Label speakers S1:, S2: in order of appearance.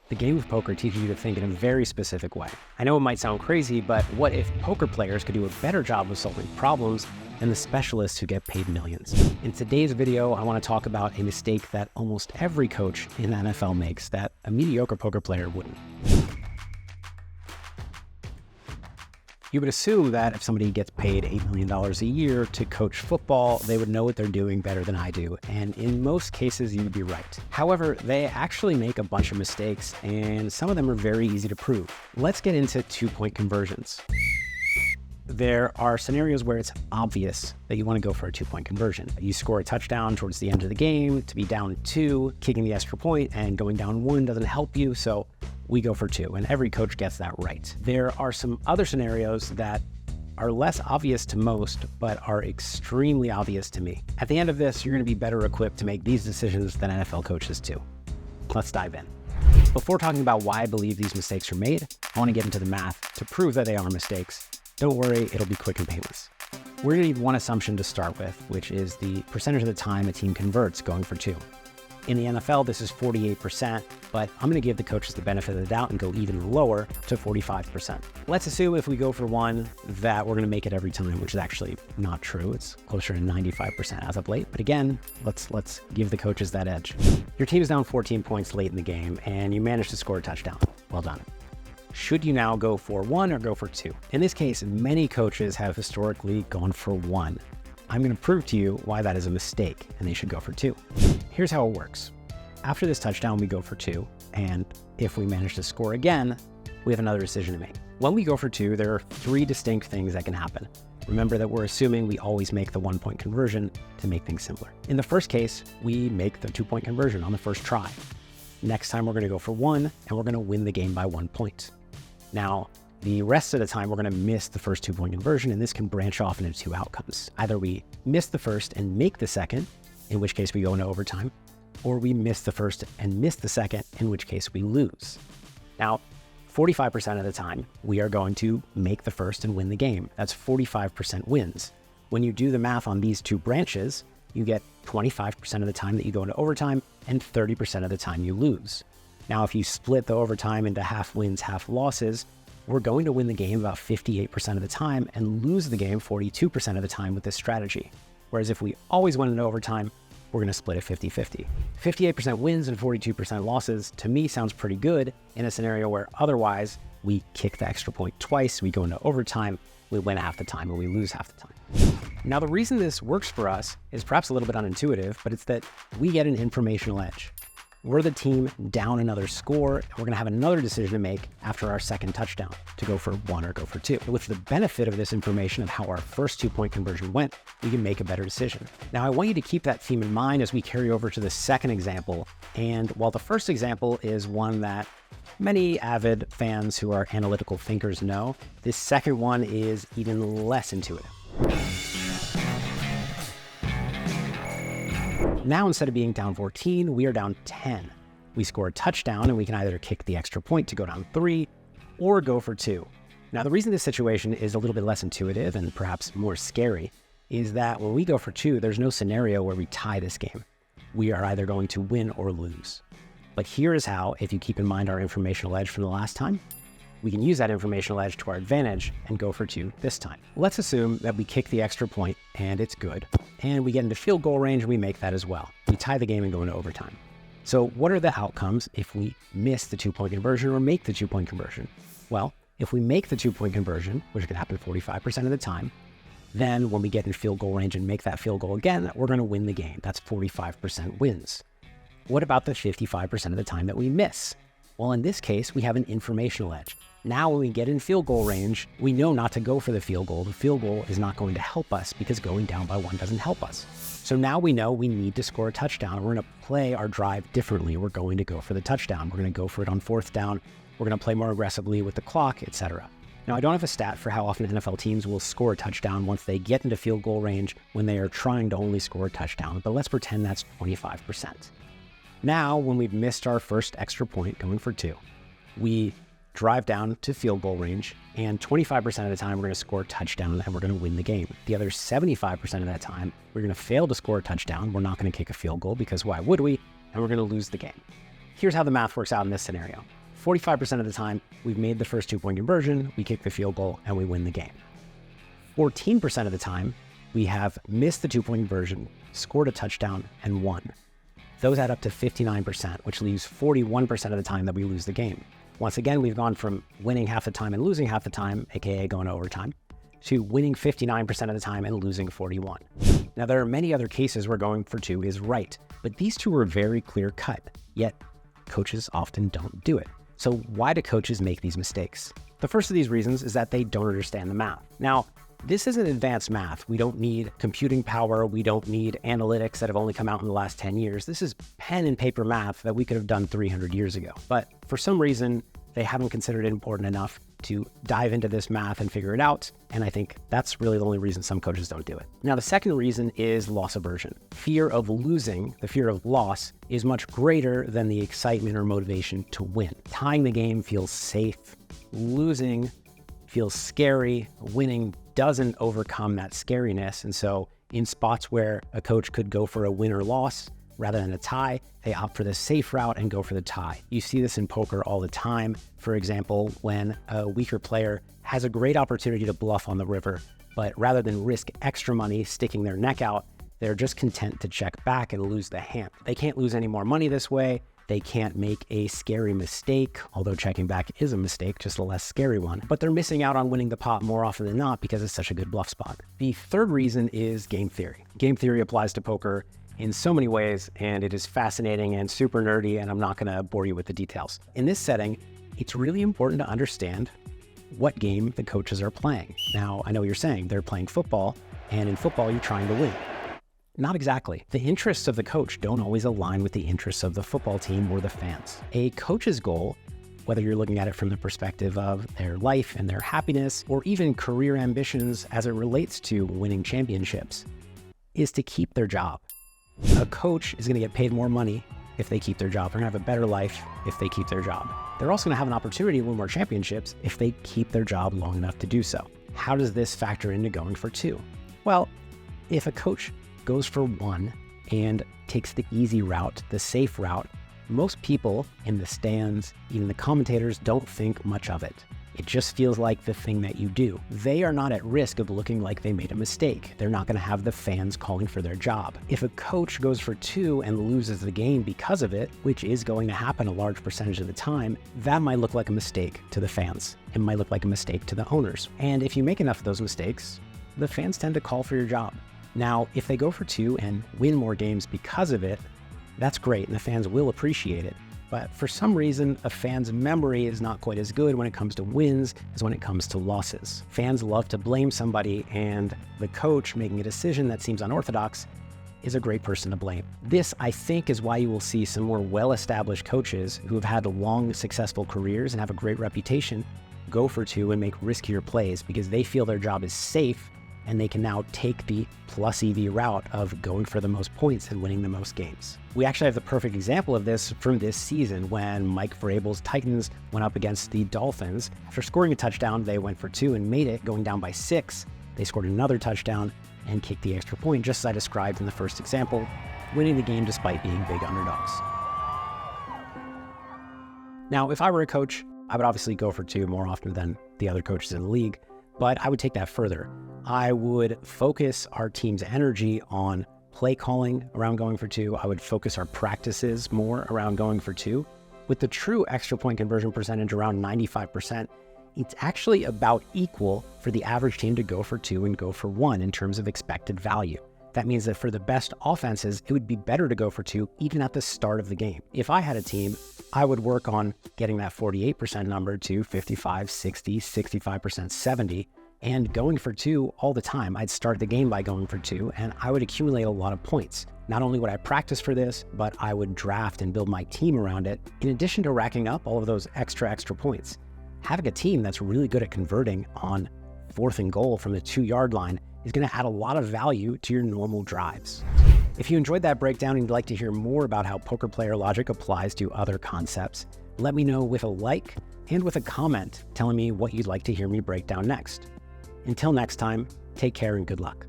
S1: The game of poker teaches you to think in a very specific way. I know it might sound crazy, but what if poker players could do a better job of solving problems than the specialists who get paid millions? In today's video, I want to talk about a mistake that almost every coach in the NFL makes that a mediocre poker player wouldn't. You would assume that if somebody gets paid $8 million a year to coach football, they would know what they're doing better than I do. And in most cases, you would be right. However, they actually make a bunch of mistakes, and some of them are very easy to prove. Let's get into two-point conversions. There are scenarios where it's obvious that you want to go for a two-point conversion. You score a touchdown towards the end of the game to be down 2, kicking the extra point, and going down 1 doesn't help you, so we go for 2, and every coach gets that right. There are some other scenarios that are less obvious to most, but are extremely obvious to me. At the end of this, you're going to be better equipped to make these decisions than NFL coaches too. Let's dive in. Before talking about why I believe these mistakes are made, I want to get into the math to prove that they are mistakes. Don't worry, it'll be quick and painless. We're going to need one assumption to start with, which is the percentage of the time a team converts going for 2. In the NFL, this is 48%, but I'm going to give the coaches the benefit of the doubt and go even lower to 45%. Let's assume if we go for 1 that we're going to make it every time, which is actually not true. It's closer to 95% as of late. But again, let's give the coaches that edge. Your team is down 14 points late in the game, and you managed to score a touchdown. Well done. Should you now go for 1 or go for 2? In this case, many coaches have historically gone for 1. I'm going to prove to you why that is a mistake and they should go for 2. Here's how it works. After this touchdown, we go for 2, and if we manage to score again, we have another decision to make. When we go for 2, there are 3 distinct things that can happen. Remember that we're assuming we always make the 1-point conversion to make things simpler. In the first case, we make the 2-point conversion on the first try. Next time, we're going to go for 1, and we're going to win the game by 1 point. Now, the rest of the time, we're going to miss the first 2-point conversion, and this can branch off into 2 outcomes. Either we miss the first and make the second, in which case we go into overtime, or we miss the first and miss the second, in which case we lose. Now, 45% of the time, we are going to make the first and win the game. That's 45% wins. When you do the math on these 2 branches, you get 25% of the time that you go into overtime and 30% of the time you lose. Now, if you split the overtime into half wins, half losses, we're going to win the game about 58% of the time and lose the game 42% of the time with this strategy. Whereas if we always went into overtime, we're going to split it 50-50. 58% wins and 42% losses, to me, sounds pretty good in a scenario where otherwise we kick the extra point twice, we go into overtime, we win half the time, and we lose half the time. Now, the reason this works for us is perhaps a little bit unintuitive, but it's that we get an informational edge. We're the team down another score, and we're going to have another decision to make after our second touchdown to go for 1 or go for 2. With the benefit of this information of how our first 2-point conversion went, we can make a better decision. Now, I want you to keep that theme in mind as we carry over to the second example. And while the first example is one that many avid fans who are analytical thinkers know, this second one is even less intuitive. Now, instead of being down 14, we are down 10. We score a touchdown, and we can either kick the extra point to go down 3 or go for 2. Now, the reason this situation is a little bit less intuitive and perhaps more scary is that when we go for 2, there's no scenario where we tie this game. We are either going to win or lose. But here is how, if you keep in mind our informational edge from the last time, we can use that informational edge to our advantage and go for 2 this time. Let's assume that we kick the extra point and it's good, and we get into field goal range and we make that as well. We tie the game and go into overtime. So what are the outcomes if we miss the 2-point conversion or make the 2-point conversion? Well, if we make the 2-point conversion, which can happen 45% of the time, then when we get in field goal range and make that field goal again, we're going to win the game. That's 45% wins. What about the 55% of the time that we miss? Well, in this case, we have an informational edge. Now, when we get in field goal range, we know not to go for the field goal. The field goal is not going to help us because going down by 1 doesn't help us. So now we know we need to score a touchdown. We're going to play our drive differently. We're going to go for the touchdown. We're going to go for it on 4th down. We're going to play more aggressively with the clock, etc. Now, I don't have a stat for how often NFL teams will score a touchdown once they get into field goal range when they are trying to only score a touchdown, but let's pretend that's 25%. Now, when we've missed our first extra point going for 2, we drive down to field goal range, and 25% of the time we're going to score a touchdown and we're going to win the game. The other 75% of that time, we're going to fail to score a touchdown. We're not going to kick a field goal because why would we? And we're going to lose the game. Here's how the math works out in this scenario. 45% of the time, we've made the first 2-point conversion, we kick the field goal, and we win the game. 14% of the time, we have missed the 2-point conversion, scored a touchdown, and won. Those add up to 59%, which leaves 41% of the time that we lose the game. Once again, we've gone from winning half the time and losing half the time, aka going to overtime, to winning 59% of the time and losing 41. Now, there are many other cases where going for 2 is right, but these two are very clear cut, yet coaches often don't do it. So why do coaches make these mistakes? The first of these reasons is that they don't understand the math. Now, this isn't advanced math. We don't need computing power. We don't need analytics that have only come out in the last 10 years. This is pen and paper math that we could have done 300 years ago. But for some reason, they haven't considered it important enough to dive into this math and figure it out. And I think that's really the only reason some coaches don't do it. Now, the second reason is loss aversion. Fear of losing, the fear of loss, is much greater than the excitement or motivation to win. Tying the game feels safe. Losing feels scary. Winning doesn't overcome that scariness. And so in spots where a coach could go for a win or loss rather than a tie, they opt for the safe route and go for the tie. You see this in poker all the time. For example, when a weaker player has a great opportunity to bluff on the river, but rather than risk extra money sticking their neck out, they're just content to check back and lose the hand. They can't lose any more money this way. They can't make a scary mistake, although checking back is a mistake, just a less scary one. But they're missing out on winning the pot more often than not because it's such a good bluff spot. The third reason is game theory. Game theory applies to poker in so many ways, and it is fascinating and super nerdy, and I'm not gonna bore you with the details. In this setting, it's really important to understand what game the coaches are playing. Now, I know what you're saying, they're playing football, and in football, you're trying to win. Not exactly. The interests of the coach don't always align with the interests of the football team or the fans. A coach's goal, whether you're looking at it from the perspective of their life and their happiness, or even career ambitions as it relates to winning championships, is to keep their job. A coach is going to get paid more money if they keep their job. They're going to have a better life if they keep their job. They're also going to have an opportunity to win more championships if they keep their job long enough to do so. How does this factor into going for 2? Well, if a coach goes for 1 and takes the easy route, the safe route, most people in the stands, even the commentators, don't think much of it. It just feels like the thing that you do. They are not at risk of looking like they made a mistake. They're not going to have the fans calling for their job. If a coach goes for 2 and loses the game because of it, which is going to happen a large percentage of the time, that might look like a mistake to the fans. It might look like a mistake to the owners. And if you make enough of those mistakes, the fans tend to call for your job. Now, if they go for 2 and win more games because of it, that's great, and the fans will appreciate it. But for some reason, a fan's memory is not quite as good when it comes to wins as when it comes to losses. Fans love to blame somebody, and the coach making a decision that seems unorthodox is a great person to blame. This, I think, is why you will see some more well-established coaches who have had long, successful careers and have a great reputation go for 2 and make riskier plays because they feel their job is safe and they can now take the plus EV route of going for the most points and winning the most games. We actually have the perfect example of this from this season when Mike Vrabel's Titans went up against the Dolphins. After scoring a touchdown, they went for 2 and made it, going down by 6. They scored another touchdown and kicked the extra point, just as I described in the first example, winning the game despite being big underdogs. Now, if I were a coach, I would obviously go for 2 more often than the other coaches in the league, but I would take that further. I would focus our team's energy on play calling around going for 2. I would focus our practices more around going for 2. With the true extra point conversion percentage around 95%, it's actually about equal for the average team to go for 2 and go for 1 in terms of expected value. That means that for the best offenses, it would be better to go for 2 even at the start of the game. If I had a team, I would work on getting that 48% number to 55, 60, 65%, 70, and going for 2 all the time. I'd start the game by going for 2, and I would accumulate a lot of points. Not only would I practice for this, but I would draft and build my team around it, in addition to racking up all of those extra points. Having a team that's really good at converting on 4th and goal from the 2-yard line is going to add a lot of value to your normal drives. If you enjoyed that breakdown and you'd like to hear more about how poker player logic applies to other concepts, let me know with a like and with a comment telling me what you'd like to hear me break down next. Until next time, take care and good luck.